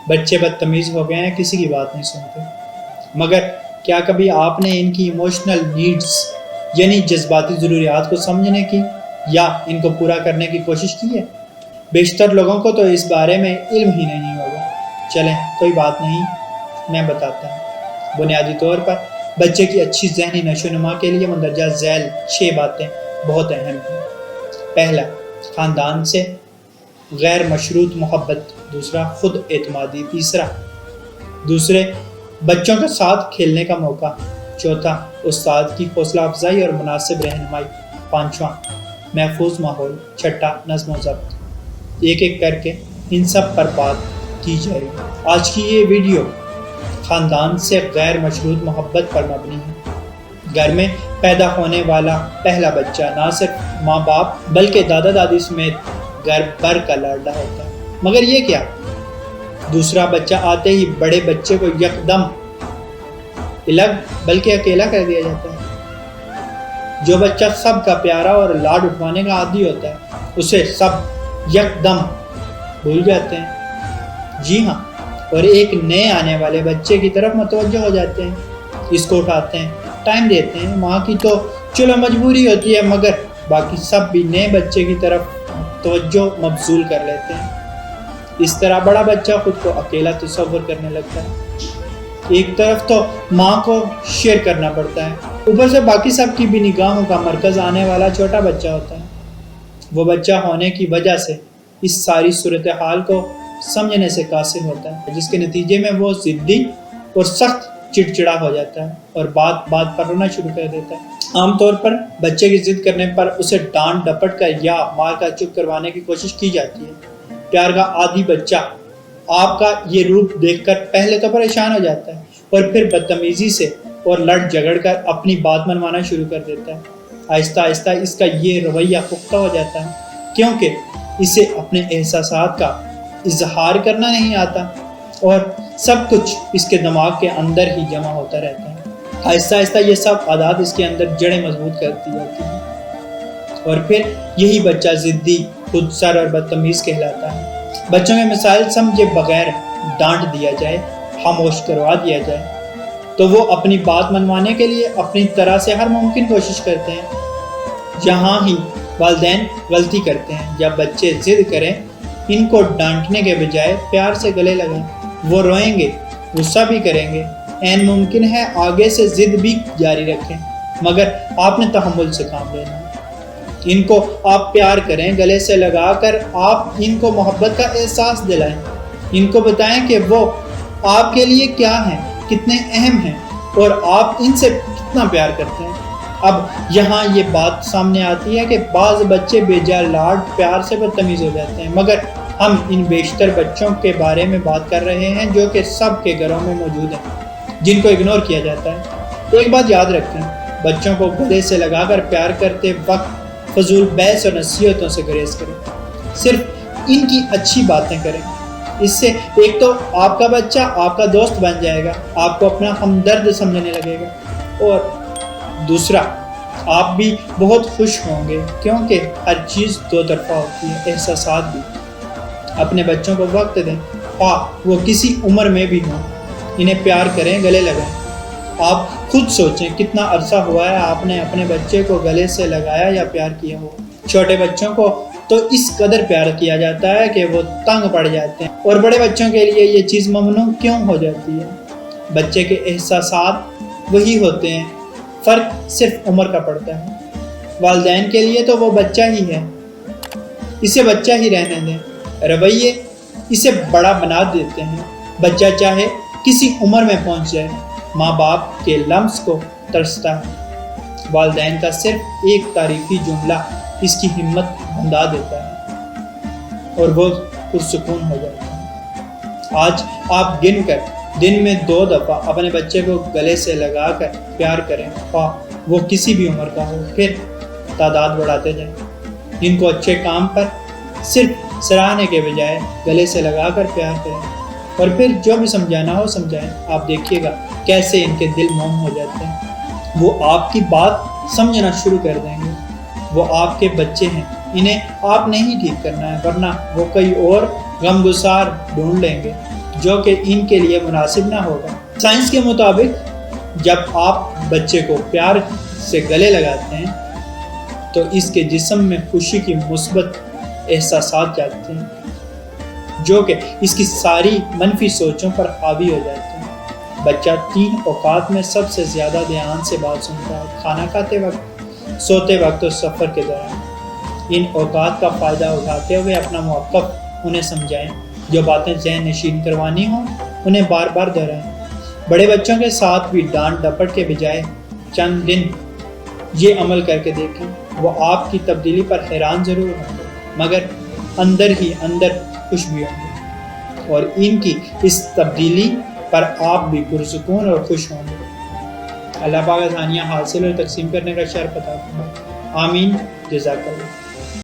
بچے بدتمیز ہو گئے ہیں، کسی کی بات نہیں سنتے۔ مگر کیا کبھی آپ نے ان کی ایموشنل نیڈز یعنی جذباتی ضروریات کو سمجھنے کی یا ان کو پورا کرنے کی کوشش کی ہے؟ بیشتر لوگوں کو تو اس بارے میں علم ہی نہیں ہوگا۔ چلیں کوئی بات نہیں، میں بتاتا ہوں۔ بنیادی طور پر بچے کی اچھی ذہنی نشو و نما کے لیے مندرجہ ذیل 6 باتیں بہت اہم ہیں۔ پہلا، خاندان سے غیر مشروط محبت۔ دوسرا، خود اعتمادی۔ تیسرا، دوسرے بچوں کے ساتھ کھیلنے کا موقع۔ چوتھا، استاد کی حوصلہ افزائی اور مناسب رہنمائی۔ پانچواں، محفوظ ماحول۔ چھٹا، نظم و ضبط۔ ایک ایک کر کے ان سب پر بات کی جائے گی۔ آج کی یہ ویڈیو خاندان سے غیر مشروط محبت پر مبنی ہے۔ گھر میں پیدا ہونے والا پہلا بچہ نہ صرف ماں باپ بلکہ دادا دادی سمیت گھر بھر کا لاڈلا ہوتا ہے۔ مگر یہ کیا؟ دوسرا بچہ آتے ہی بڑے بچے کو یکدم الگ بلکہ اکیلا کر دیا جاتا ہے۔ جو بچہ سب کا پیارا اور لاڈ اٹھوانے کا عادی ہوتا ہے، اسے سب یکدم بھول جاتے ہیں۔ جی ہاں، اور ایک نئے آنے والے بچے کی طرف متوجہ ہو جاتے ہیں، اس کو اٹھاتے ہیں، ٹائم دیتے ہیں۔ ماں کی تو چلو مجبوری ہوتی ہے، مگر باقی سب بھی نئے بچے کی طرف توجہ مبذول کر لیتے ہیں۔ اس طرح بڑا بچہ خود کو اکیلا تصور کرنے لگتا ہے۔ ایک طرف تو ماں کو شیئر کرنا پڑتا ہے، اوپر سے باقی سب کی بھی نگاہوں کا مرکز آنے والا چھوٹا بچہ ہوتا ہے۔ وہ بچہ ہونے کی وجہ سے اس ساری صورتحال کو سمجھنے سے قاصر ہوتا ہے، جس کے نتیجے میں وہ ضدی اور سخت چڑچڑا ہو جاتا ہے اور بات بات پر رونا شروع کر دیتا ہے۔ عام طور پر بچے کی ضد کرنے پر اسے ڈانٹ ڈپٹ کر یا مار کر چپ کروانے کی کوشش کی جاتی ہے۔ پیار کا عادی بچہ آپ کا یہ روپ دیکھ کر پہلے تو پریشان ہو جاتا ہے اور پھر بدتمیزی سے اور لڑ جھگڑ کر اپنی بات منوانا شروع کر دیتا ہے۔ آہستہ آہستہ اس کا یہ رویہ پختہ ہو جاتا ہے، کیونکہ اسے اپنے احساسات کا اظہار کرنا نہیں آتا اور سب کچھ اس کے دماغ کے اندر ہی جمع ہوتا رہتا ہے۔ آہستہ آہستہ یہ سب عادات اس کے اندر جڑیں مضبوط کرتی جاتی ہیں اور پھر یہی بچہ ضدی، خود سر اور بدتمیز کہلاتا ہے۔ بچوں کے مسائل سمجھے بغیر ڈانٹ دیا جائے، خاموش کروا دیا جائے تو وہ اپنی بات منوانے کے لیے اپنی طرح سے ہر ممکن کوشش کرتے ہیں۔ یہاں ہی والدین غلطی کرتے ہیں۔ جب بچے ضد کریں، ان کو ڈانٹنے کے بجائے پیار سے گلے لگائیں۔ وہ روئیں گے، غصہ بھی کریں گے، عین ممکن ہے آگے سے ضد بھی جاری رکھیں، مگر آپ نے تحمل سے کام لینا ہے۔ ان کو آپ پیار کریں، گلے سے لگا کر آپ ان کو محبت کا احساس دلائیں۔ ان کو بتائیں کہ وہ آپ کے لیے کیا ہیں، کتنے اہم ہیں اور آپ ان سے کتنا پیار کرتے ہیں۔ اب یہاں یہ بات سامنے آتی ہے کہ بعض بچے بے جا لاڈ پیار سے بدتمیز ہو جاتے ہیں، مگر ہم ان بیشتر بچوں کے بارے میں بات کر رہے ہیں جو کہ سب کے گھروں میں موجود ہیں، جن کو اگنور کیا جاتا ہے۔ ایک بات یاد رکھیں، بچوں کو گلے سے لگا کر پیار کرتے وقت فضول بحث اور نصیحتوں سے گریز کریں، صرف ان کی اچھی باتیں کریں۔ اس سے ایک تو آپ کا بچہ آپ کا دوست بن جائے گا، آپ کو اپنا ہمدرد سمجھنے لگے گا، اور دوسرا آپ بھی بہت خوش ہوں گے، کیونکہ ہر چیز دو طرفہ ہوتی ہے، احساسات بھی۔ اپنے بچوں کو وقت دیں، وہ کسی عمر میں بھی ہوں، انہیں پیار کریں، گلے لگائیں۔ آپ خود سوچیں کتنا عرصہ ہوا ہے آپ نے اپنے بچے کو گلے سے لگایا یا پیار کیا ہو۔ چھوٹے بچوں کو تو اس قدر پیار کیا جاتا ہے کہ وہ تنگ پڑ جاتے ہیں، اور بڑے بچوں کے لیے یہ چیز ممنوع کیوں ہو جاتی ہے؟ بچے کے احساسات وہی ہوتے ہیں، فرق صرف عمر کا پڑتا ہے۔ والدین کے لیے تو وہ بچہ ہی ہے، اسے بچہ ہی رہنے دیں۔ رویے اسے بڑا بنا دیتے ہیں۔ بچہ چاہے کسی عمر میں پہنچ جائے، ماں باپ کے لمس کو ترستا ہے۔ والدین کا صرف ایک تعریفی جملہ اس کی ہمت بندھا دیتا ہے اور وہ پرسکون ہو جاتا ہے۔ آج آپ گن کر دن میں 2 دفعہ اپنے بچے کو گلے سے لگا کر پیار کریں، وہ کسی بھی عمر کا ہو، پھر تعداد بڑھاتے جائیں۔ ان کو اچھے کام پر صرف سراہنے کے بجائے گلے سے لگا کر پیار کریں، اور پھر جو بھی سمجھانا ہو سمجھائیں۔ آپ دیکھیے گا کیسے ان کے دل موم ہو جاتے ہیں، وہ آپ کی بات سمجھنا شروع کر دیں گے۔ وہ آپ کے بچے ہیں، انہیں آپ نہیں ٹھیک کرنا ہے، ورنہ وہ کوئی اور غم گسار ڈھونڈ لیں گے جو کہ ان کے لیے مناسب نہ ہوگا۔ سائنس کے مطابق جب آپ بچے کو پیار سے گلے لگاتے ہیں تو اس کے جسم میں خوشی کی مثبت احساسات جاتے ہیں جو کہ اس کی ساری منفی سوچوں پر حاوی ہو جاتے ہیں۔ بچہ 3 اوقات میں سب سے زیادہ دھیان سے بات سنتا ہے: کھانا کھاتے وقت، سوتے وقت اور سفر کے دوران۔ ان اوقات کا فائدہ اٹھاتے ہوئے اپنا موقف انہیں سمجھائیں، جو باتیں ذہن نشین کروانی ہوں انہیں بار بار دہرائیں۔ بڑے بچوں کے ساتھ بھی ڈانٹ ڈپٹ کے بجائے چند دن یہ عمل کر کے دیکھیں، وہ آپ کی تبدیلی پر حیران ضرور ہوں گے مگر اندر ہی اندر خوش بھی ہوں گے، اور ان کی اس تبدیلی پر آپ بھی پرسکون اور خوش ہوں گے۔ اللہ پاک آسانیاں حاصل اور تقسیم کرنے کا شرف عطا فرمائے۔ آمین۔ جزاک اللہ۔